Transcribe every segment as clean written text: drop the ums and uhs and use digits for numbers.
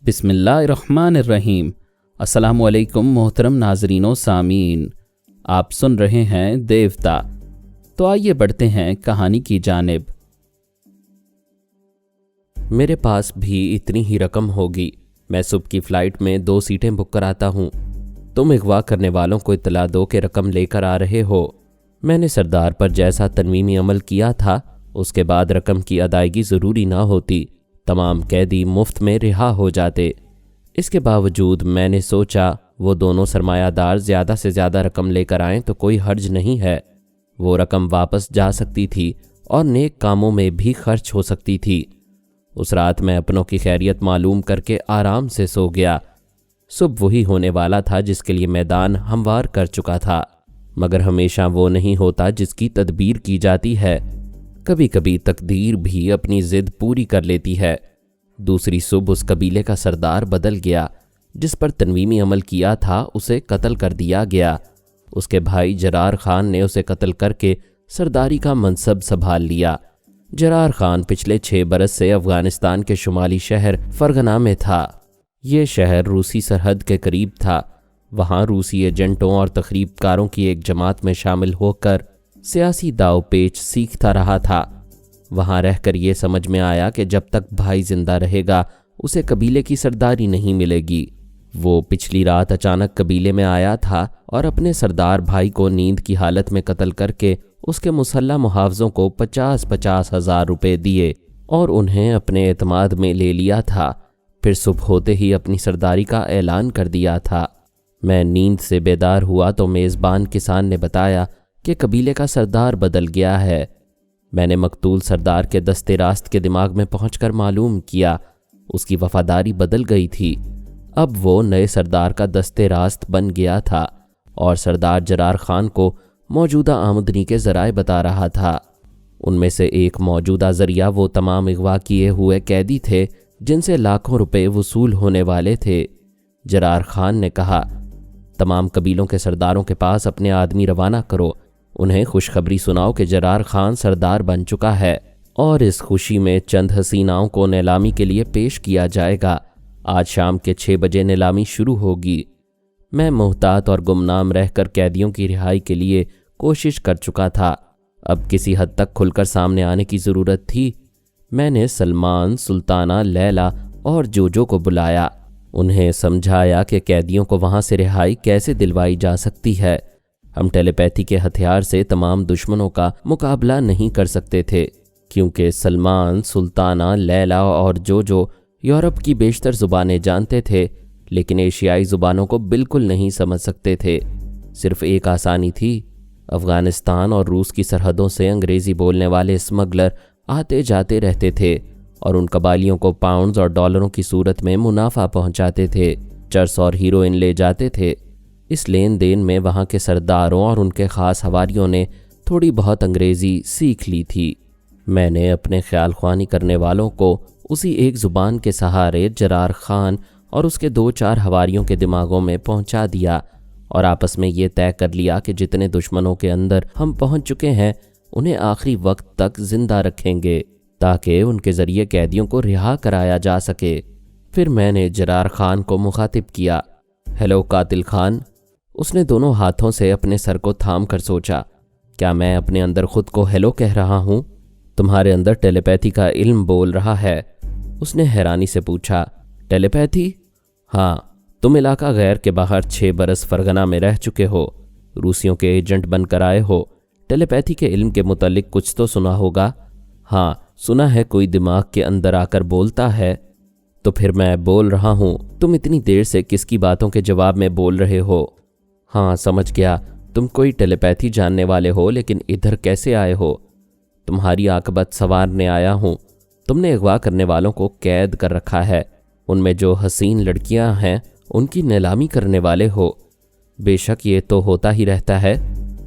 بسم اللہ الرحمن الرحیم۔ السلام علیکم محترم ناظرین و سامعین، آپ سن رہے ہیں دیوتا۔ تو آئیے بڑھتے ہیں کہانی کی جانب۔ میرے پاس بھی اتنی ہی رقم ہوگی، میں صبح کی فلائٹ میں 2 سیٹیں بک کراتا ہوں۔ تم اغوا کرنے والوں کو اطلاع دو کہ رقم لے کر آ رہے ہو۔ میں نے سردار پر جیسا تنویمی عمل کیا تھا، اس کے بعد رقم کی ادائیگی ضروری نہ ہوتی، تمام قیدی مفت میں رہا ہو جاتے۔ اس کے باوجود میں نے سوچا وہ دونوں سرمایہ دار زیادہ سے زیادہ رقم لے کر آئیں تو کوئی حرج نہیں ہے، وہ رقم واپس جا سکتی تھی اور نیک کاموں میں بھی خرچ ہو سکتی تھی۔ اس رات میں اپنوں کی خیریت معلوم کر کے آرام سے سو گیا۔ صبح وہی ہونے والا تھا جس کے لیے میدان ہموار کر چکا تھا، مگر ہمیشہ وہ نہیں ہوتا جس کی تدبیر کی جاتی ہے، کبھی کبھی تقدیر بھی اپنی ضد پوری کر لیتی ہے۔ دوسری صبح اس قبیلے کا سردار بدل گیا، جس پر تنویمی عمل کیا تھا اسے قتل کر دیا گیا۔ اس کے بھائی جرار خان نے اسے قتل کر کے سرداری کا منصب سنبھال لیا۔ جرار خان پچھلے 6 برس سے افغانستان کے شمالی شہر فرغانہ میں تھا۔ یہ شہر روسی سرحد کے قریب تھا۔ وہاں روسی ایجنٹوں اور تخریب کاروں کی ایک جماعت میں شامل ہو کر سیاسی داؤ پیچ سیکھتا رہا تھا۔ وہاں رہ کر یہ سمجھ میں آیا کہ جب تک بھائی زندہ رہے گا اسے قبیلے کی سرداری نہیں ملے گی۔ وہ پچھلی رات اچانک قبیلے میں آیا تھا اور اپنے سردار بھائی کو نیند کی حالت میں قتل کر کے اس کے مسلح محافظوں کو 50,000 روپے دیے اور انہیں اپنے اعتماد میں لے لیا تھا۔ پھر صبح ہوتے ہی اپنی سرداری کا اعلان کر دیا تھا۔ میں نیند سے بیدار ہوا تو میزبان کسان نے بتایا کہ قبیلے کا سردار بدل گیا ہے۔ میں نے مقتول سردار کے دستے راست کے دماغ میں پہنچ کر معلوم کیا، اس کی وفاداری بدل گئی تھی۔ اب وہ نئے سردار کا دستے راست بن گیا تھا اور سردار جرار خان کو موجودہ آمدنی کے ذرائع بتا رہا تھا۔ ان میں سے ایک موجودہ ذریعہ وہ تمام اغوا کیے ہوئے قیدی تھے جن سے لاکھوں روپے وصول ہونے والے تھے۔ جرار خان نے کہا، تمام قبیلوں کے سرداروں کے پاس اپنے آدمی روانہ کرو، انہیں خوشخبری سناؤ کہ جرار خان سردار بن چکا ہے اور اس خوشی میں چند حسیناؤں کو نیلامی کے لیے پیش کیا جائے گا۔ آج شام کے 6 بجے نیلامی شروع ہوگی۔ میں محتاط اور گمنام رہ کر قیدیوں کی رہائی کے لیے کوشش کر چکا تھا، اب کسی حد تک کھل کر سامنے آنے کی ضرورت تھی۔ میں نے سلمان، سلطانہ، لیلا اور جوجو کو بلایا، انہیں سمجھایا کہ قیدیوں کو وہاں سے رہائی کیسے دلوائی جا سکتی ہے۔ ہم ٹیلی پیتھی کے ہتھیار سے تمام دشمنوں کا مقابلہ نہیں کر سکتے تھے، کیونکہ سلمان، سلطانہ، لیلا اور جوجو یورپ کی بیشتر زبانیں جانتے تھے، لیکن ایشیائی زبانوں کو بالکل نہیں سمجھ سکتے تھے۔ صرف ایک آسانی تھی، افغانستان اور روس کی سرحدوں سے انگریزی بولنے والے اسمگلر آتے جاتے رہتے تھے اور ان قبائلیوں کو پاؤنڈز اور ڈالروں کی صورت میں منافع پہنچاتے تھے، چرس اور ہیروئن لے جاتے تھے۔ اس لین دین میں وہاں کے سرداروں اور ان کے خاص حواریوں نے تھوڑی بہت انگریزی سیکھ لی تھی۔ میں نے اپنے خیال خوانی کرنے والوں کو اسی ایک زبان کے سہارے جرار خان اور اس کے 2-4 حواریوں کے دماغوں میں پہنچا دیا اور آپس میں یہ طے کر لیا کہ جتنے دشمنوں کے اندر ہم پہنچ چکے ہیں انہیں آخری وقت تک زندہ رکھیں گے تاکہ ان کے ذریعے قیدیوں کو رہا کرایا جا سکے۔ پھر میں نے جرار خان کو مخاطب کیا، ہیلو قاتل خان۔ اس نے دونوں ہاتھوں سے اپنے سر کو تھام کر سوچا، کیا میں اپنے اندر خود کو ہیلو کہہ رہا ہوں؟ تمہارے اندر ٹیلی پیتھی کا علم بول رہا ہے۔ اس نے حیرانی سے پوچھا، ٹیلی پیتھی؟ ہاں، تم علاقہ غیر کے باہر 6 برس فرغانہ میں رہ چکے ہو، روسیوں کے ایجنٹ بن کر آئے ہو، ٹیلی پیتھی کے علم کے متعلق کچھ تو سنا ہوگا؟ ہاں، سنا ہے، کوئی دماغ کے اندر آ کر بولتا ہے۔ تو پھر میں بول رہا ہوں، تم اتنی دیر سے کس کی باتوں کے جواب میں بول رہے ہو؟ ہاں سمجھ گیا، تم کوئی ٹیلی پیتھی جاننے والے ہو، لیکن ادھر کیسے آئے ہو؟ تمہاری عاقبت سنوارنے آیا ہوں۔ تم نے اغوا کرنے والوں کو قید کر رکھا ہے، ان میں جو حسین لڑکیاں ہیں ان کی نیلامی کرنے والے ہو۔ بے شک یہ تو ہوتا ہی رہتا ہے،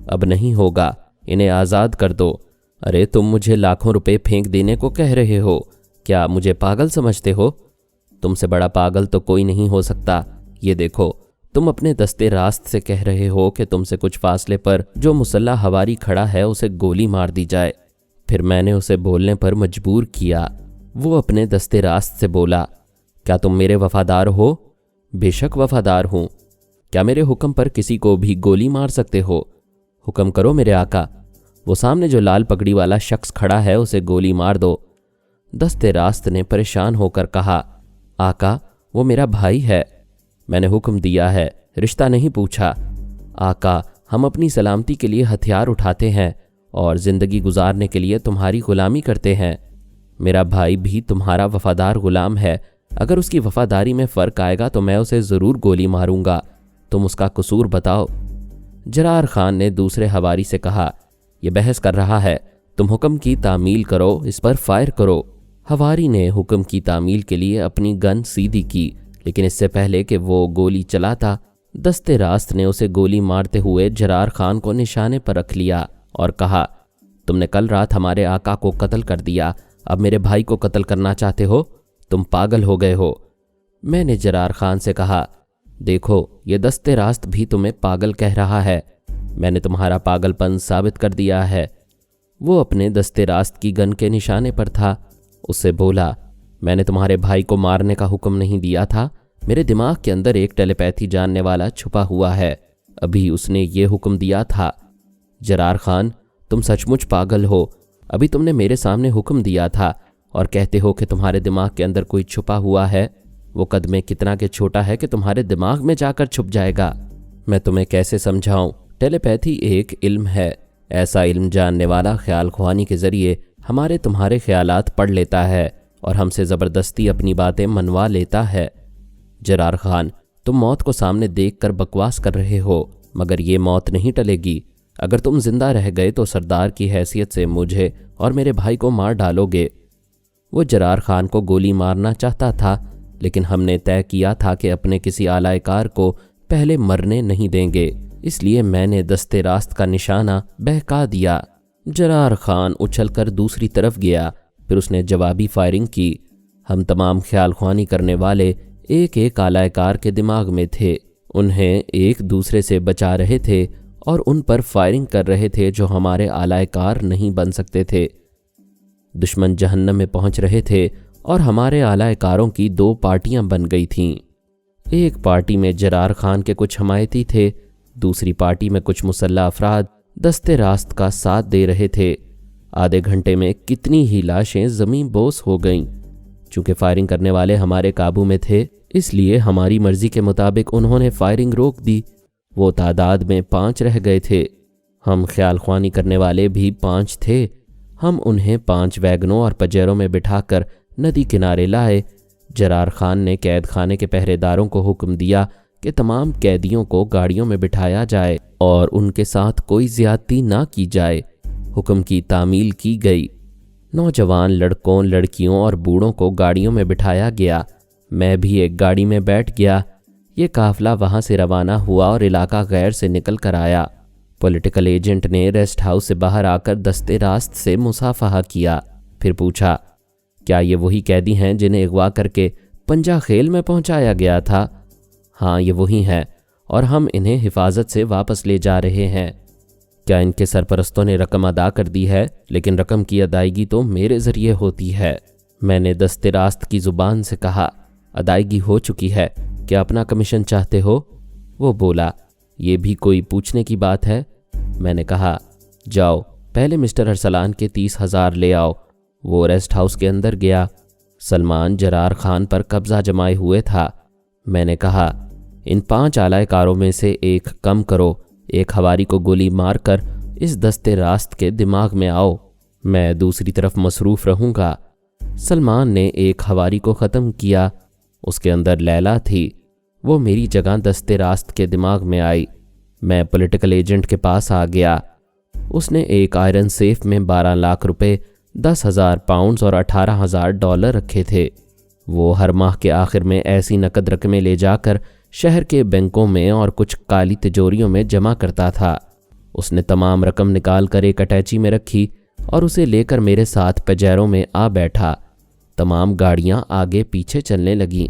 اب نہیں ہوگا، انہیں آزاد کر دو۔ ارے تم مجھے لاکھوں روپے پھینک دینے کو کہہ رہے ہو، کیا مجھے پاگل سمجھتے ہو؟ تم سے بڑا پاگل تو کوئی نہیں ہو سکتا۔ یہ دیکھو، تم اپنے دستے راست سے کہہ رہے ہو کہ تم سے کچھ فاصلے پر جو مسلح حواری کھڑا ہے اسے گولی مار دی جائے۔ پھر میں نے اسے بولنے پر مجبور کیا۔ وہ اپنے دستے راست سے بولا، کیا تم میرے وفادار ہو؟ بے شک وفادار ہوں۔ کیا میرے حکم پر کسی کو بھی گولی مار سکتے ہو؟ حکم کرو میرے آقا۔ وہ سامنے جو لال پگڑی والا شخص کھڑا ہے اسے گولی مار دو۔ دست راست نے پریشان ہو کر کہا، آقا وہ میرا بھائی ہے، میں نے حکم دیا ہے، رشتہ نہیں پوچھا۔ آقا ہم اپنی سلامتی کے لیے ہتھیار اٹھاتے ہیں اور زندگی گزارنے کے لیے تمہاری غلامی کرتے ہیں۔ میرا بھائی بھی تمہارا وفادار غلام ہے، اگر اس کی وفاداری میں فرق آئے گا تو میں اسے ضرور گولی ماروں گا، تم اس کا قصور بتاؤ۔ جرار خان نے دوسرے حواری سے کہا، یہ بحث کر رہا ہے، تم حکم کی تعمیل کرو، اس پر فائر کرو۔ حواری نے حکم کی تعمیل کے لیے اپنی گن سیدھی کی، لیکن اس سے پہلے کہ وہ گولی چلاتا، دست راست نے اسے گولی مارتے ہوئے جرار خان کو نشانے پر رکھ لیا اور کہا، تم نے کل رات ہمارے آقا کو قتل کر دیا، اب میرے بھائی کو قتل کرنا چاہتے ہو؟ تم پاگل ہو گئے ہو۔ میں نے جرار خان سے کہا، دیکھو یہ دست راست بھی تمہیں پاگل کہہ رہا ہے، میں نے تمہارا پاگل پن ثابت کر دیا ہے۔ وہ اپنے دست راست کی گن کے نشانے پر تھا، اس سے بولا، میں نے تمہارے بھائی کو مارنے کا حکم نہیں دیا تھا، میرے دماغ کے اندر ایک ٹیلی پیتھی جاننے والا چھپا ہوا ہے، ابھی اس نے یہ حکم دیا تھا۔ جرار خان تم سچ مچ پاگل ہو، ابھی تم نے میرے سامنے حکم دیا تھا اور کہتے ہو کہ تمہارے دماغ کے اندر کوئی چھپا ہوا ہے، وہ قدمے کتنا کہ چھوٹا ہے کہ تمہارے دماغ میں جا کر چھپ جائے گا۔ میں تمہیں کیسے سمجھاؤں؟ ٹیلی پیتھی ایک علم ہے، ایسا علم جاننے والا خیال خوانی کے ذریعے ہمارے تمہارے خیالات پڑھ لیتا ہے اور ہم سے زبردستی اپنی باتیں منوا لیتا ہے۔ جرار خان تم موت کو سامنے دیکھ کر بکواس کر رہے ہو، مگر یہ موت نہیں ٹلے گی، اگر تم زندہ رہ گئے تو سردار کی حیثیت سے مجھے اور میرے بھائی کو مار ڈالو گے۔ وہ جرار خان کو گولی مارنا چاہتا تھا، لیکن ہم نے طے کیا تھا کہ اپنے کسی اعلی کار کو پہلے مرنے نہیں دیں گے، اس لیے میں نے دست راست کا نشانہ بہکا دیا۔ جرار خان اچھل کر دوسری طرف گیا، پھر اس نے جوابی فائرنگ کی۔ ہم تمام خیال خوانی کرنے والے ایک ایک اعلی کار کے دماغ میں تھے، انہیں ایک دوسرے سے بچا رہے تھے اور ان پر فائرنگ کر رہے تھے جو ہمارے اعلی کار نہیں بن سکتے تھے۔ دشمن جہنم میں پہنچ رہے تھے اور ہمارے اعلی کاروں کی دو پارٹیاں بن گئی تھیں، ایک پارٹی میں جرار خان کے کچھ حمایتی تھے، دوسری پارٹی میں کچھ مسلح افراد دست راست کا ساتھ دے رہے تھے۔ آدھے گھنٹے میں کتنی ہی لاشیں زمین بوس ہو گئیں۔ چونکہ فائرنگ کرنے والے ہمارے قابو میں تھے، اس لیے ہماری مرضی کے مطابق انہوں نے فائرنگ روک دی۔ وہ تعداد میں 5 رہ گئے تھے، ہم خیال خوانی کرنے والے بھی 5 تھے۔ ہم انہیں 5 ویگنوں اور پجیروں میں بٹھا کر ندی کنارے لائے۔ جرار خان نے قید خانے کے پہرے داروں کو حکم دیا کہ تمام قیدیوں کو گاڑیوں میں بٹھایا جائے اور ان کے ساتھ کوئی زیادتی نہ کی جائے۔ حکم کی تعمیل کی گئی۔ نوجوان لڑکوں، لڑکیوں اور بوڑھوں کو گاڑیوں میں بٹھایا گیا، میں بھی ایک گاڑی میں بیٹھ گیا۔ یہ قافلہ وہاں سے روانہ ہوا اور علاقہ غیر سے نکل کر آیا۔ پولیٹیکل ایجنٹ نے ریسٹ ہاؤس سے باہر آ کر دست راست سے مصافحہ کیا، پھر پوچھا، کیا یہ وہی قیدی ہیں جنہیں اغوا کر کے پنجہ خیل میں پہنچایا گیا تھا؟ ہاں یہ وہی ہیں، اور ہم انہیں حفاظت سے واپس لے جا رہے ہیں۔ کیا ان کے سرپرستوں نے رقم ادا کر دی ہے؟ لیکن رقم کی ادائیگی تو میرے ذریعے ہوتی ہے۔ میں نے دست راست کی زبان سے کہا، ادائیگی ہو چکی ہے، کیا اپنا کمیشن چاہتے ہو؟ وہ بولا، یہ بھی کوئی پوچھنے کی بات ہے؟ میں نے کہا، جاؤ پہلے مسٹر ارسلان کے 30,000 لے آؤ۔ وہ ریسٹ ہاؤس کے اندر گیا۔ سلمان جرار خان پر قبضہ جمائے ہوئے تھا۔ میں نے کہا، ان 5 اعلی کاروں میں سے ایک کم کرو، ایک حواری کو گولی مار کر اس دست راست کے دماغ میں آؤ، میں دوسری طرف مصروف رہوں گا۔ سلمان نے ایک حواری کو ختم کیا، اس کے اندر لیلا تھی، وہ میری جگہ دست راست کے دماغ میں آئی۔ میں پولیٹیکل ایجنٹ کے پاس آ گیا، اس نے ایک آئرن سیف میں 12 لاکھ روپے، 10,000 پاؤنڈز اور 18,000 ڈالر رکھے تھے۔ وہ ہر ماہ کے آخر میں ایسی نقد رقمیں لے جا کر شہر کے بینکوں میں اور کچھ کالی تجوریوں میں جمع کرتا تھا۔ اس نے تمام رقم نکال کر ایک اٹیچی میں رکھی اور اسے لے کر میرے ساتھ پجیروں میں آ بیٹھا۔ تمام گاڑیاں آگے پیچھے چلنے لگیں۔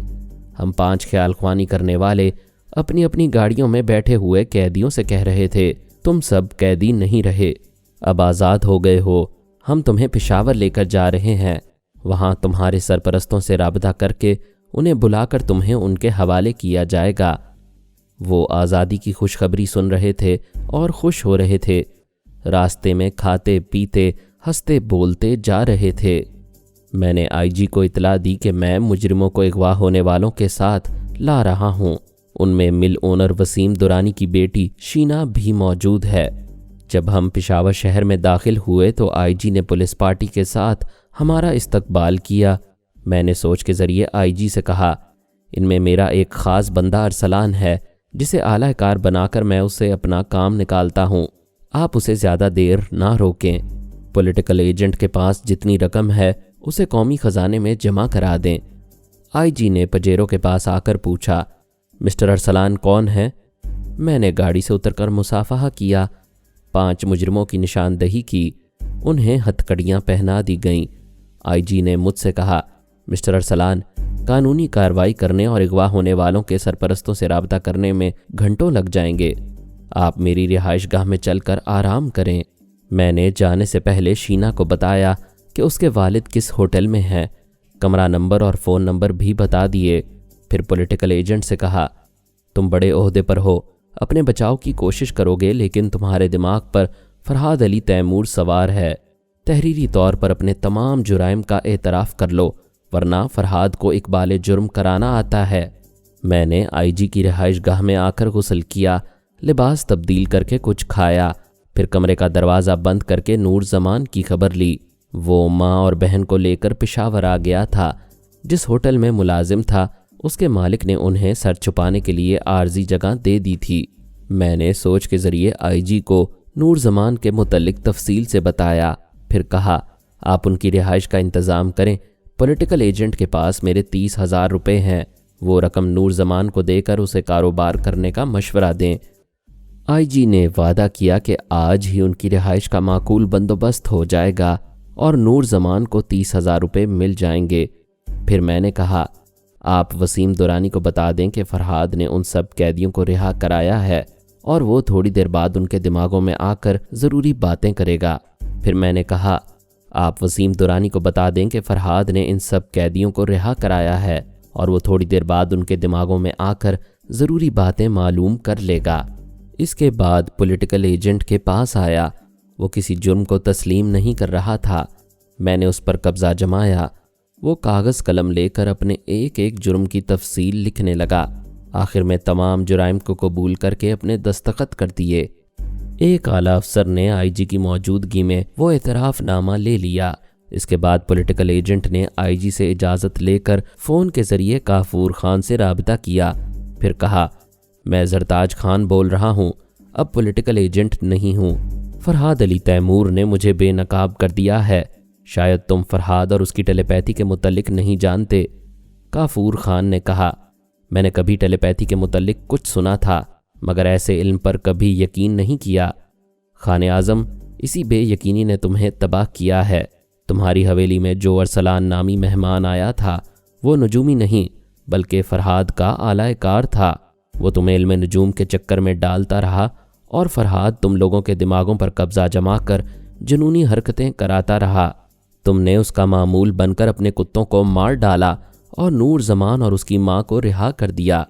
ہم 5 خیال خوانی کرنے والے اپنی اپنی گاڑیوں میں بیٹھے ہوئے قیدیوں سے کہہ رہے تھے، تم سب قیدی نہیں رہے، اب آزاد ہو گئے ہو، ہم تمہیں پشاور لے کر جا رہے ہیں، وہاں تمہارے سرپرستوں سے رابطہ کر کے انہیں بلا کر تمہیں ان کے حوالے کیا جائے گا۔ وہ آزادی کی خوشخبری سن رہے تھے اور خوش ہو رہے تھے۔ راستے میں کھاتے پیتے ہنستے بولتے جا رہے تھے۔ میں نے آئی جی کو اطلاع دی کہ میں مجرموں کو اغوا ہونے والوں کے ساتھ لا رہا ہوں۔ ان میں مل اونر وسیم درانی کی بیٹی شینا بھی موجود ہے۔ جب ہم پشاور شہر میں داخل ہوئے تو آئی جی نے پولیس پارٹی کے ساتھ ہمارا استقبال کیا۔ میں نے سوچ کے ذریعے آئی جی سے کہا، ان میں میرا ایک خاص بندہ ارسلان ہے جسے اعلی کار بنا کر میں اسے اپنا کام نکالتا ہوں، آپ اسے زیادہ دیر نہ روکیں۔ پولیٹیکل ایجنٹ کے پاس جتنی رقم ہے اسے قومی خزانے میں جمع کرا دیں۔ آئی جی نے پجیرو کے پاس آ کر پوچھا، مسٹر ارسلان کون ہے؟ میں نے گاڑی سے اتر کر مصافحہ کیا، 5 مجرموں کی نشاندہی کی، انہیں ہتھکڑیاں پہنا دی گئیں۔ آئی جی نے مجھ سے کہا، مسٹر ارسلان، قانونی کارروائی کرنے اور اغوا ہونے والوں کے سرپرستوں سے رابطہ کرنے میں گھنٹوں لگ جائیں گے، آپ میری رہائش گاہ میں چل کر آرام کریں۔ میں نے جانے سے پہلے شینا کو بتایا کہ اس کے والد کس ہوٹل میں ہیں، کمرہ نمبر اور فون نمبر بھی بتا دیے۔ پھر پولیٹیکل ایجنٹ سے کہا، تم بڑے عہدے پر ہو، اپنے بچاؤ کی کوشش کرو گے، لیکن تمہارے دماغ پر فرحاد علی تیمور سوار ہے۔ تحریری طور پر اپنے تمام جرائم کا اعتراف کر لو، ورنہ فرحاد کو اقبال جرم کرانا آتا ہے۔ میں نے آئی جی کی رہائش گاہ میں آ کر غسل کیا، لباس تبدیل کر کے کچھ کھایا، پھر کمرے کا دروازہ بند کر کے نور زمان کی خبر لی۔ وہ ماں اور بہن کو لے کر پشاور آ گیا تھا۔ جس ہوٹل میں ملازم تھا اس کے مالک نے انہیں سر چھپانے کے لیے عارضی جگہ دے دی تھی۔ میں نے سوچ کے ذریعے آئی جی کو نور زمان کے متعلق تفصیل سے بتایا، پھر کہا، آپ ان کی رہائش کا انتظام کریں، پولیٹیکل ایجنٹ کے پاس میرے 30,000 روپے ہیں، وہ رقم نور زمان کو دے کر اسے کاروبار کرنے کا مشورہ دیں۔ آئی جی نے وعدہ کیا کہ آج ہی ان کی رہائش کا معقول بندوبست ہو جائے گا اور نور زمان کو 30,000 روپے مل جائیں گے۔ پھر میں نے کہا، آپ وسیم درانی کو بتا دیں کہ فرحاد نے ان سب قیدیوں کو رہا کرایا ہے اور وہ تھوڑی دیر بعد ان کے دماغوں میں آ کر ضروری باتیں کرے گا۔ پھر میں نے کہا، آپ وسیم درانی کو بتا دیں کہ فرحاد نے ان سب قیدیوں کو رہا کرایا ہے اور وہ تھوڑی دیر بعد ان کے دماغوں میں آ کر ضروری باتیں معلوم کر لے گا۔ اس کے بعد پولیٹیکل ایجنٹ کے پاس آیا۔ وہ کسی جرم کو تسلیم نہیں کر رہا تھا۔ میں نے اس پر قبضہ جمایا۔ وہ کاغذ قلم لے کر اپنے ایک ایک جرم کی تفصیل لکھنے لگا۔ آخر میں تمام جرائم کو قبول کر کے اپنے دستخط کر دیے۔ ایک اعلیٰ افسر نے آئی جی کی موجودگی میں وہ اعتراف نامہ لے لیا۔ اس کے بعد پولیٹیکل ایجنٹ نے آئی جی سے اجازت لے کر فون کے ذریعے کافور خان سے رابطہ کیا، پھر کہا، میں زرتاج خان بول رہا ہوں، اب پولیٹیکل ایجنٹ نہیں ہوں۔ فرحاد علی تیمور نے مجھے بے نقاب کر دیا ہے، شاید تم فرحاد اور اس کی ٹیلی پیتھی کے متعلق نہیں جانتے۔ کافور خان نے کہا، میں نے کبھی ٹیلی پیتھی کے متعلق کچھ سنا تھا مگر ایسے علم پر کبھی یقین نہیں کیا۔ خان اعظم، اسی بے یقینی نے تمہیں تباہ کیا ہے۔ تمہاری حویلی میں جو ارسلان نامی مہمان آیا تھا وہ نجومی نہیں بلکہ فرحاد کا اعلی کار تھا۔ وہ تمہیں علم نجوم کے چکر میں ڈالتا رہا اور فرحاد تم لوگوں کے دماغوں پر قبضہ جما کر جنونی حرکتیں کراتا رہا۔ تم نے اس کا معمول بن کر اپنے کتوں کو مار ڈالا اور نور زمان اور اس کی ماں کو رہا کر دیا۔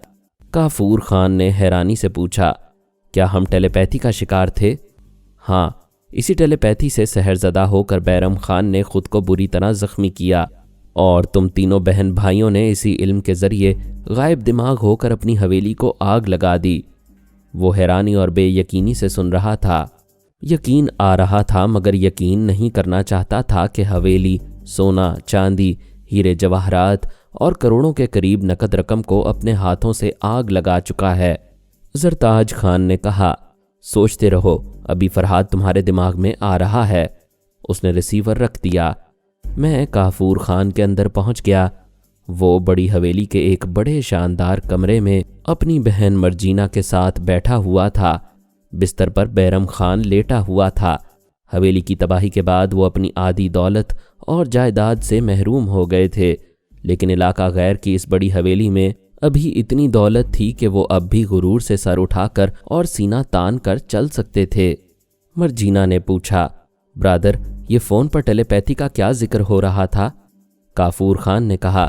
کافور خان نے حیرانی سے پوچھا، کیا ہم ٹیلی پیتھی کا شکار تھے؟ ہاں، اسی ٹیلی پیتھی سے سحر زدہ ہو کر بیرم خان نے خود کو بری طرح زخمی کیا اور تم تینوں بہن بھائیوں نے اسی علم کے ذریعے غائب دماغ ہو کر اپنی حویلی کو آگ لگا دی۔ وہ حیرانی اور بے یقینی سے سن رہا تھا۔ یقین آ رہا تھا مگر یقین نہیں کرنا چاہتا تھا کہ حویلی سونا چاندی ہیرے جواہرات اور کروڑوں کے قریب نقد رقم کو اپنے ہاتھوں سے آگ لگا چکا ہے۔ زرتاج خان نے کہا، سوچتے رہو، ابھی فرحاد تمہارے دماغ میں آ رہا ہے۔ اس نے ریسیور رکھ دیا۔ میں کافور خان کے اندر پہنچ گیا۔ وہ بڑی حویلی کے ایک بڑے شاندار کمرے میں اپنی بہن مرجینا کے ساتھ بیٹھا ہوا تھا۔ بستر پر بیرم خان لیٹا ہوا تھا۔ حویلی کی تباہی کے بعد وہ اپنی آدھی دولت اور جائیداد سے محروم ہو گئے تھے، لیکن علاقہ غیر کی اس بڑی حویلی میں ابھی اتنی دولت تھی کہ وہ اب بھی غرور سے سر اٹھا کر اور سینہ تان کر چل سکتے تھے۔ مرجینا نے پوچھا، برادر، یہ فون پر ٹیلی پیتھی کا کیا ذکر ہو رہا تھا؟ کافور خان نے کہا،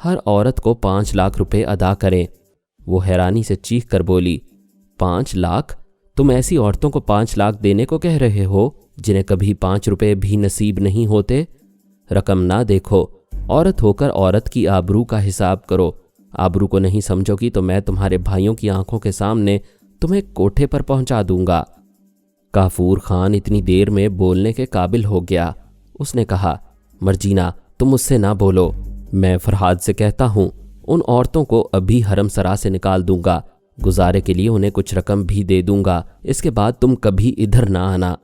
ہر عورت کو 5 لاکھ روپے ادا کریں۔ وہ حیرانی سے چیخ کر بولی، 5 لاکھ؟ تم ایسی عورتوں کو 5 لاکھ دینے کو کہہ رہے ہو جنہیں کبھی 5 روپے بھی نصیب نہیں ہوتے؟ رقم نہ دیکھو، عورت ہو کر عورت کی آبرو کا حساب کرو۔ آبرو کو نہیں سمجھو گی تو میں تمہارے بھائیوں کی آنکھوں کے سامنے تمہیں کوٹھے پر پہنچا دوں گا۔ کافور خان اتنی دیر میں بولنے کے قابل ہو گیا۔ اس نے کہا، مرجینہ تم مجھ سے نہ بولو، میں فرحاد سے کہتا ہوں ان عورتوں کو ابھی حرم سرا سے نکال دوں گا، گزارے کے لیے انہیں کچھ رقم بھی دے دوں گا، اس کے بعد تم کبھی ادھر نہ آنا۔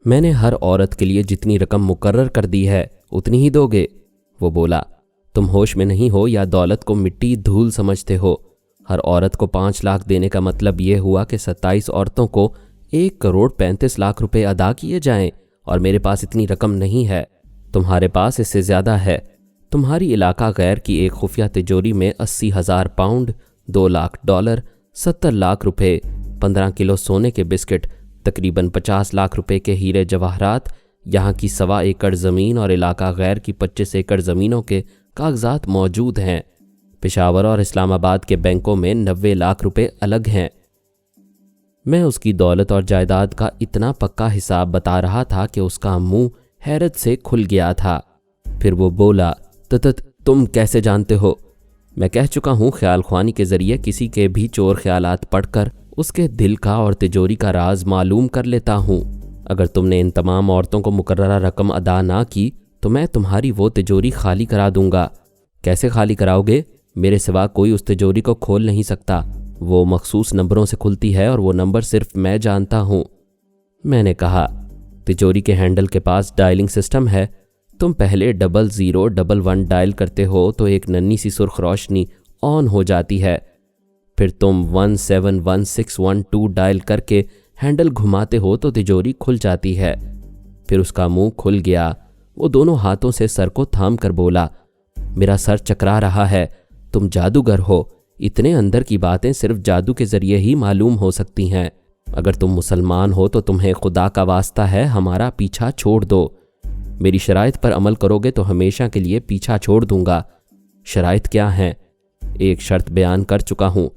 میں نے ہر عورت کے لیے جتنی رقم مقرر کر دی ہے اتنی ہی دو گے؟ وہ بولا، تم ہوش میں نہیں ہو یا دولت کو مٹی دھول سمجھتے ہو؟ ہر عورت کو 5 لاکھ دینے کا مطلب یہ ہوا کہ 27 عورتوں کو 1,35,00,000 روپے ادا کیے جائیں، اور میرے پاس اتنی رقم نہیں ہے، تمہارے پاس اس سے زیادہ ہے۔ تمہاری علاقہ غیر کی ایک خفیہ تجوری میں 80,000 پاؤنڈ، 2 لاکھ ڈالر، 70 لاکھ روپے، 15 کلو سونے کے بسکٹ، تقریباً 50 لاکھ روپے کے ہیرے جواہرات، یہاں کی 1.25 ایکڑ زمین اور علاقہ غیر کی 25 ایکڑ زمینوں کے کاغذات موجود ہیں۔ پشاور اور اسلام آباد کے بینکوں میں 90 لاکھ روپے الگ ہیں۔ میں اس کی دولت اور جائیداد کا اتنا پکا حساب بتا رہا تھا کہ اس کا منہ حیرت سے کھل گیا تھا۔ پھر وہ بولا، تم کیسے جانتے ہو؟ میں کہہ چکا ہوں، خیال خوانی کے ذریعے کسی کے بھی چور خیالات پڑھ کر اس کے دل کا اور تجوری کا راز معلوم کر لیتا ہوں۔ اگر تم نے ان تمام عورتوں کو مقررہ رقم ادا نہ کی تو میں تمہاری وہ تجوری خالی کرا دوں گا۔ کیسے خالی کراؤ گے؟ میرے سوا کوئی اس تجوری کو کھول نہیں سکتا، وہ مخصوص نمبروں سے کھلتی ہے اور وہ نمبر صرف میں جانتا ہوں۔ میں نے کہا، تجوری کے ہینڈل کے پاس ڈائلنگ سسٹم ہے، تم پہلے 0011 ڈائل کرتے ہو تو ایک ننھی سی سرخ روشنی آن ہو جاتی ہے، پھر تم 171612 ڈائل کر کے ہینڈل گھماتے ہو تو تجوری کھل جاتی ہے۔ پھر اس کا منہ کھل گیا، وہ دونوں ہاتھوں سے سر کو تھام کر بولا، میرا سر چکرا رہا ہے، تم جادوگر ہو، اتنے اندر کی باتیں صرف جادو کے ذریعے ہی معلوم ہو سکتی ہیں۔ اگر تم مسلمان ہو تو تمہیں خدا کا واسطہ ہے ہمارا پیچھا چھوڑ دو، میری شرائط پر عمل کرو گے تو ہمیشہ کے لیے پیچھا چھوڑ دوں گا۔ شرائط کیا ہیں؟ ایک شرط بیان کر چکا ہوں،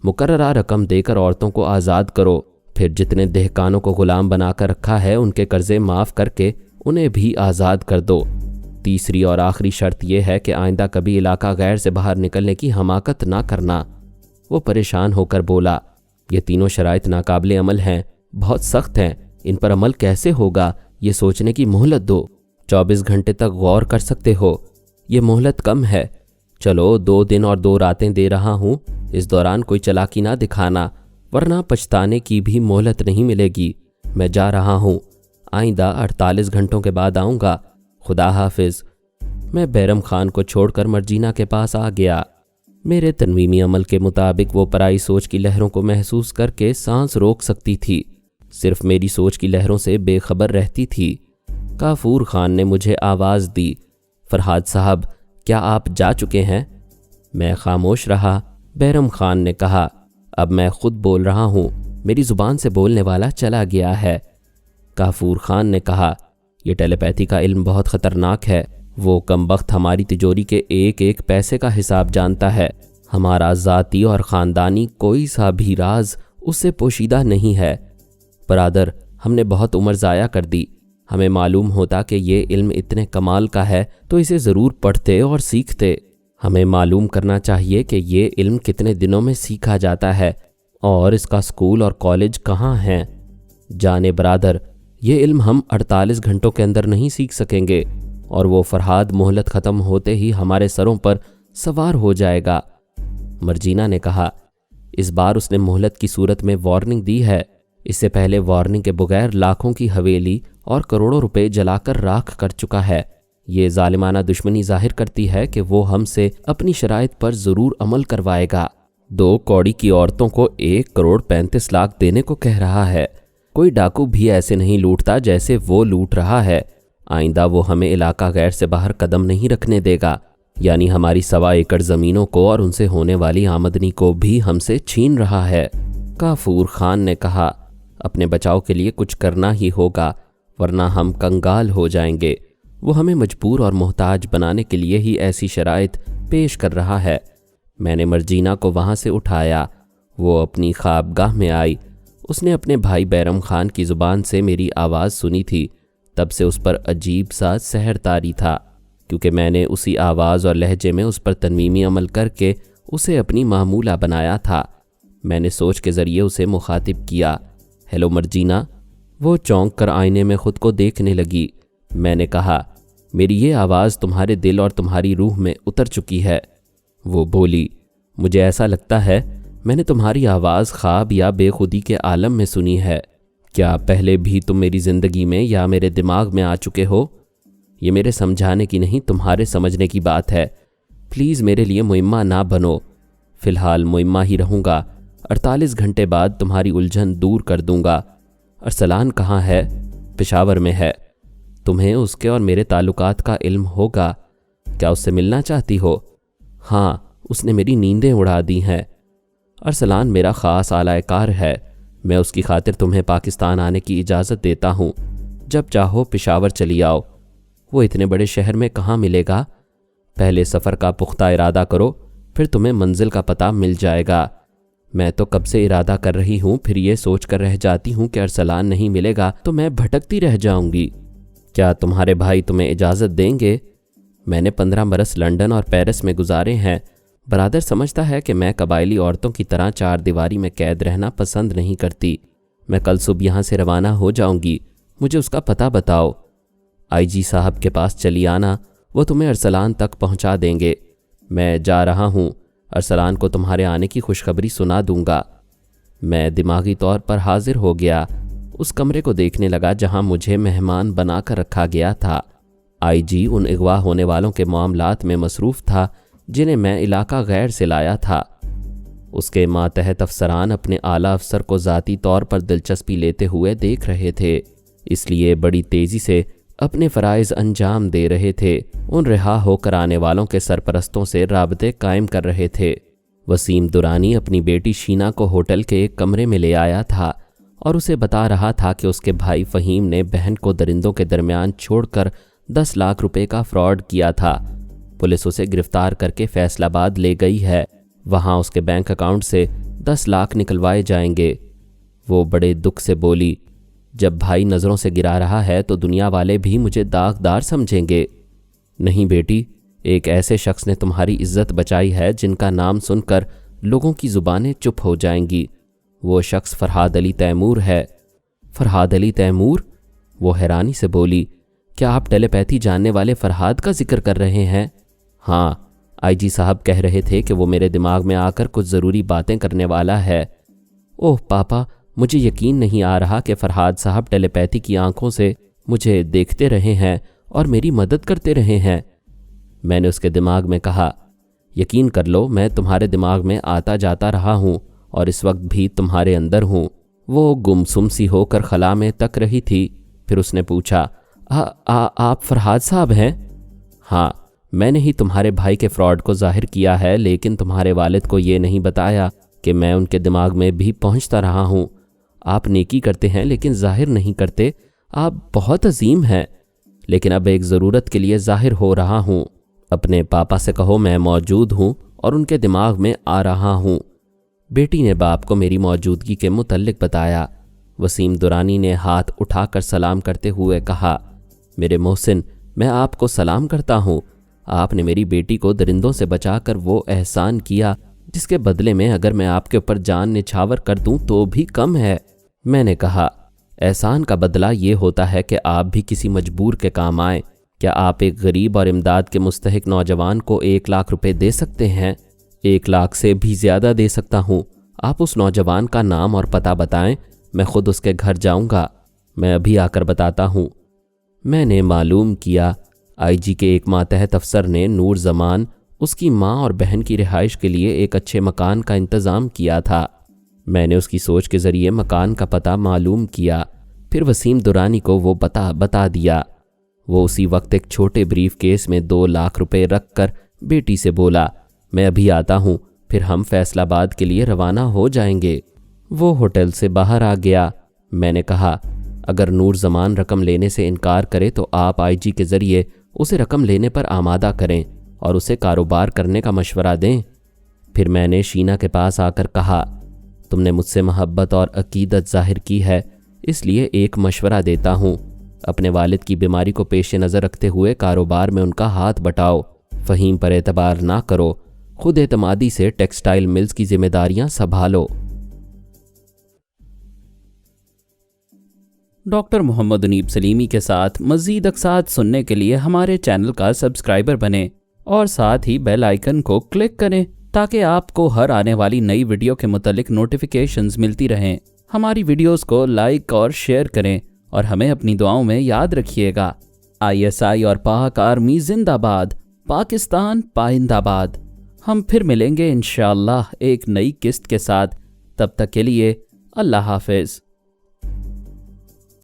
مقررہ رقم دے کر عورتوں کو آزاد کرو، پھر جتنے دہقانوں کو غلام بنا کر رکھا ہے ان کے قرضے معاف کر کے انہیں بھی آزاد کر دو۔ تیسری اور آخری شرط یہ ہے کہ آئندہ کبھی علاقہ غیر سے باہر نکلنے کی حماقت نہ کرنا۔ وہ پریشان ہو کر بولا، یہ تینوں شرائط ناقابل عمل ہیں، بہت سخت ہیں، ان پر عمل کیسے ہوگا؟ یہ سوچنے کی مہلت دو، 24 گھنٹے تک غور کر سکتے ہو۔ یہ مہلت کم ہے، چلو 2 دن اور 2 راتیں دے رہا ہوں، اس دوران کوئی چالاکی نہ دکھانا، ورنہ پچھتانے کی بھی مہلت نہیں ملے گی۔ میں جا رہا ہوں، آئندہ 48 گھنٹوں کے بعد آؤں گا، خدا حافظ۔ میں بیرم خان کو چھوڑ کر مرجینہ کے پاس آ گیا۔ میرے تنویمی عمل کے مطابق وہ پرائی سوچ کی لہروں کو محسوس کر کے سانس روک سکتی تھی، صرف میری سوچ کی لہروں سے بے خبر رہتی تھی۔ کافور خان نے مجھے آواز دی، فرحاد صاحب کیا آپ جا چکے ہیں؟ میں خاموش رہا۔ بیرم خان نے کہا، اب میں خود بول رہا ہوں، میری زبان سے بولنے والا چلا گیا ہے۔ کافور خان نے کہا، یہ ٹیلی پیتھی کا علم بہت خطرناک ہے، وہ کمبخت ہماری تجوری کے ایک ایک پیسے کا حساب جانتا ہے، ہمارا ذاتی اور خاندانی کوئی سا بھی راز اس سے پوشیدہ نہیں ہے۔ برادر، ہم نے بہت عمر ضائع کر دی، ہمیں معلوم ہوتا کہ یہ علم اتنے کمال کا ہے تو اسے ضرور پڑھتے اور سیکھتے۔ ہمیں معلوم کرنا چاہیے کہ یہ علم کتنے دنوں میں سیکھا جاتا ہے اور اس کا اسکول اور کالج کہاں ہیں۔ جانے برادر، یہ علم ہم 48 گھنٹوں کے اندر نہیں سیکھ سکیں گے، اور وہ فرحاد مہلت ختم ہوتے ہی ہمارے سروں پر سوار ہو جائے گا۔ مرجینہ نے کہا، اس بار اس نے مہلت کی صورت میں وارننگ دی ہے، اس سے پہلے وارننگ کے بغیر لاکھوں کی حویلی اور کروڑوں روپے جلا کر راکھ کر چکا ہے۔ یہ ظالمانہ دشمنی ظاہر کرتی ہے کہ وہ ہم سے اپنی شرائط پر ضرور عمل کروائے گا۔ 2 کوڑی کی عورتوں کو 1,35,00,000 دینے کو کہہ رہا ہے۔ کوئی ڈاکو بھی ایسے نہیں لوٹتا جیسے وہ لوٹ رہا ہے۔ آئندہ وہ ہمیں علاقہ غیر سے باہر قدم نہیں رکھنے دے گا، یعنی ہماری 1.25 ایکڑ زمینوں کو اور ان سے ہونے والی آمدنی کو بھی ہم سے چھین رہا ہے۔ کافور خان نے کہا، اپنے بچاؤ کے لیے کچھ کرنا ہی ہوگا، ورنہ ہم کنگال ہو جائیں گے۔ وہ ہمیں مجبور اور محتاج بنانے کے لیے ہی ایسی شرائط پیش کر رہا ہے۔ میں نے مرجینہ کو وہاں سے اٹھایا۔ وہ اپنی خوابگاہ میں آئی۔ اس نے اپنے بھائی بیرم خان کی زبان سے میری آواز سنی تھی۔ تب سے اس پر عجیب سا سحر طاری تھا، کیونکہ میں نے اسی آواز اور لہجے میں اس پر تنویمی عمل کر کے اسے اپنی معمولہ بنایا تھا۔ میں نے سوچ کے ذریعے اسے مخاطب کیا، ہیلو مرجینہ۔ وہ چونک کر آئینے میں خود کو دیکھنے لگی۔ میں نے کہا، میری یہ آواز تمہارے دل اور تمہاری روح میں اتر چکی ہے۔ وہ بولی، مجھے ایسا لگتا ہے میں نے تمہاری آواز خواب یا بے خودی کے عالم میں سنی ہے۔ کیا پہلے بھی تم میری زندگی میں یا میرے دماغ میں آ چکے ہو؟ یہ میرے سمجھانے کی نہیں، تمہارے سمجھنے کی بات ہے۔ پلیز میرے لیے معمہ نہ بنو۔ فی الحال معمہ ہی رہوں گا۔ 48 گھنٹے بعد تمہاری الجھن دور کر دوں گا۔ ارسلان کہاں ہے؟ پشاور میں ہے۔ تمہیں اس کے اور میرے تعلقات کا علم ہوگا۔ کیا اس سے ملنا چاہتی ہو؟ ہاں، اس نے میری نیندیں اڑا دی ہیں۔ ارسلان میرا خاص اعلی کار ہے۔ میں اس کی خاطر تمہیں پاکستان آنے کی اجازت دیتا ہوں۔ جب چاہو پشاور چلی آؤ۔ وہ اتنے بڑے شہر میں کہاں ملے گا؟ پہلے سفر کا پختہ ارادہ کرو، پھر تمہیں منزل کا پتہ مل جائے گا۔ میں تو کب سے ارادہ کر رہی ہوں، پھر یہ سوچ کر رہ جاتی ہوں کہ ارسلان نہیں ملے گا تو میں بھٹکتی رہ جاؤں گی۔ کیا تمہارے بھائی تمہیں اجازت دیں گے؟ میں نے 15 برس لندن اور پیرس میں گزارے ہیں۔ برادر سمجھتا ہے کہ میں قبائلی عورتوں کی طرح 4 دیواری میں قید رہنا پسند نہیں کرتی۔ میں کل صبح یہاں سے روانہ ہو جاؤں گی۔ مجھے اس کا پتہ بتاؤ۔ آئی جی صاحب کے پاس چلی آنا، وہ تمہیں ارسلان تک پہنچا دیں گے۔ میں جا رہا ہوں، ارسلان کو تمہارے آنے کی خوشخبری سنا دوں گا۔ میں دماغی طور پر حاضر ہو گیا۔ اس کمرے کو دیکھنے لگا جہاں مجھے مہمان بنا کر رکھا گیا تھا۔ آئی جی ان اغوا ہونے والوں کے معاملات میں مصروف تھا جنہیں میں علاقہ غیر سے لایا تھا۔ اس کے ماتحت افسران اپنے اعلیٰ افسر کو ذاتی طور پر دلچسپی لیتے ہوئے دیکھ رہے تھے، اس لیے بڑی تیزی سے اپنے فرائض انجام دے رہے تھے۔ ان رہا ہو کر آنے والوں کے سرپرستوں سے رابطے قائم کر رہے تھے۔ وسیم درانی اپنی بیٹی شینا کو ہوٹل کے ایک کمرے میں لے آیا تھا اور اسے بتا رہا تھا کہ اس کے بھائی فہیم نے بہن کو درندوں کے درمیان چھوڑ کر 10 لاکھ روپے کا فراڈ کیا تھا۔ پولیس اسے گرفتار کر کے فیصل آباد لے گئی ہے۔ وہاں اس کے بینک اکاؤنٹ سے 10 لاکھ نکلوائے جائیں گے۔ وہ بڑے دکھ سے بولی، جب بھائی نظروں سے گرا رہا ہے تو دنیا والے بھی مجھے داغدار سمجھیں گے۔ نہیں بیٹی، ایک ایسے شخص نے تمہاری عزت بچائی ہے جن کا نام سن کر لوگوں کی زبانیں چپ ہو جائیں گی۔ وہ شخص فرحاد علی تیمور ہے۔ فرحاد علی تیمور؟ وہ حیرانی سے بولی، کیا آپ ٹیلی پیتھی جاننے والے فرحاد کا ذکر کر رہے ہیں؟ ہاں، آئی جی صاحب کہہ رہے تھے کہ وہ میرے دماغ میں آ کر کچھ ضروری باتیں کرنے والا ہے۔ اوہ پاپا، مجھے یقین نہیں آ رہا کہ فرحاد صاحب ٹیلی پیتھی کی آنکھوں سے مجھے دیکھتے رہے ہیں اور میری مدد کرتے رہے ہیں۔ میں نے اس کے دماغ میں کہا، یقین کر لو میں تمہارے دماغ میں آتا جاتا رہا ہوں اور اس وقت بھی تمہارے اندر ہوں۔ وہ گمسم سی ہو کر خلا میں تک رہی تھی، پھر اس نے پوچھا، آپ فرحاد صاحب ہیں؟ ہاں، میں نے ہی تمہارے بھائی کے فراڈ کو ظاہر کیا ہے، لیکن تمہارے والد کو یہ نہیں بتایا کہ میں ان کے دماغ میں بھی پہنچتا رہا ہوں۔ آپ نیکی کرتے ہیں لیکن ظاہر نہیں کرتے۔ آپ بہت عظیم ہیں، لیکن اب ایک ضرورت کے لیے ظاہر ہو رہا ہوں۔ اپنے پاپا سے کہو میں موجود ہوں اور ان کے دماغ میں آ رہا ہوں۔ بیٹی نے باپ کو میری موجودگی کے متعلق بتایا۔ وسیم درانی نے ہاتھ اٹھا کر سلام کرتے ہوئے کہا، میرے محسن، میں آپ کو سلام کرتا ہوں۔ آپ نے میری بیٹی کو درندوں سے بچا کر وہ احسان کیا جس کے بدلے میں اگر میں آپ کے اوپر جان نچھاور کر دوں تو بھی کم ہے۔ میں نے کہا، احسان کا بدلہ یہ ہوتا ہے کہ آپ بھی کسی مجبور کے کام آئیں۔ کیا آپ ایک غریب اور امداد کے مستحق نوجوان کو 1 لاکھ روپے دے سکتے ہیں؟ 1 لاکھ سے بھی زیادہ دے سکتا ہوں۔ آپ اس نوجوان کا نام اور پتہ بتائیں، میں خود اس کے گھر جاؤں گا۔ میں ابھی آ کر بتاتا ہوں۔ میں نے معلوم کیا آئی جی کے ایک ماتحت افسر نے نور زمان اس کی ماں اور بہن کی رہائش کے لیے ایک اچھے مکان کا انتظام کیا تھا۔ میں نے اس کی سوچ کے ذریعے مکان کا پتہ معلوم کیا، پھر وسیم درانی کو وہ بتا دیا۔ وہ اسی وقت ایک چھوٹے بریف کیس میں 2 لاکھ روپے رکھ کر بیٹی سے بولا، میں ابھی آتا ہوں، پھر ہم فیصل آباد کے لیے روانہ ہو جائیں گے۔ وہ ہوٹل سے باہر آ گیا۔ میں نے کہا، اگر نور زمان رقم لینے سے انکار کرے تو آپ آئی جی کے ذریعے اسے رقم لینے پر آمادہ کریں۔ اور اسے کاروبار کرنے کا مشورہ دیں۔ پھر میں نے شینا کے پاس آ کر کہا، تم نے مجھ سے محبت اور عقیدت ظاہر کی ہے، اس لیے ایک مشورہ دیتا ہوں، اپنے والد کی بیماری کو پیش نظر رکھتے ہوئے کاروبار میں ان کا ہاتھ بٹاؤ، فہیم پر اعتبار نہ کرو، خود اعتمادی سے ٹیکسٹائل ملز کی ذمہ داریاں سنبھالو۔ ڈاکٹر محمد انیب سلیمی کے ساتھ مزید اقساط سننے کے لیے ہمارے چینل کا سبسکرائبر بنیں اور ساتھ ہی بیل آئیکن کو کلک کریں تاکہ آپ کو ہر آنے والی نئی ویڈیو کے متعلق نوٹیفیکیشنز ملتی رہیں۔ ہماری ویڈیوز کو لائک اور شیئر کریں اور ہمیں اپنی دعاؤں میں یاد رکھیے گا۔ ISI اور پاک آرمی زندہ باد، پاکستان پائندہ باد۔ ہم پھر ملیں گے انشاءاللہ ایک نئی قسط کے ساتھ، تب تک کے لیے اللہ حافظ۔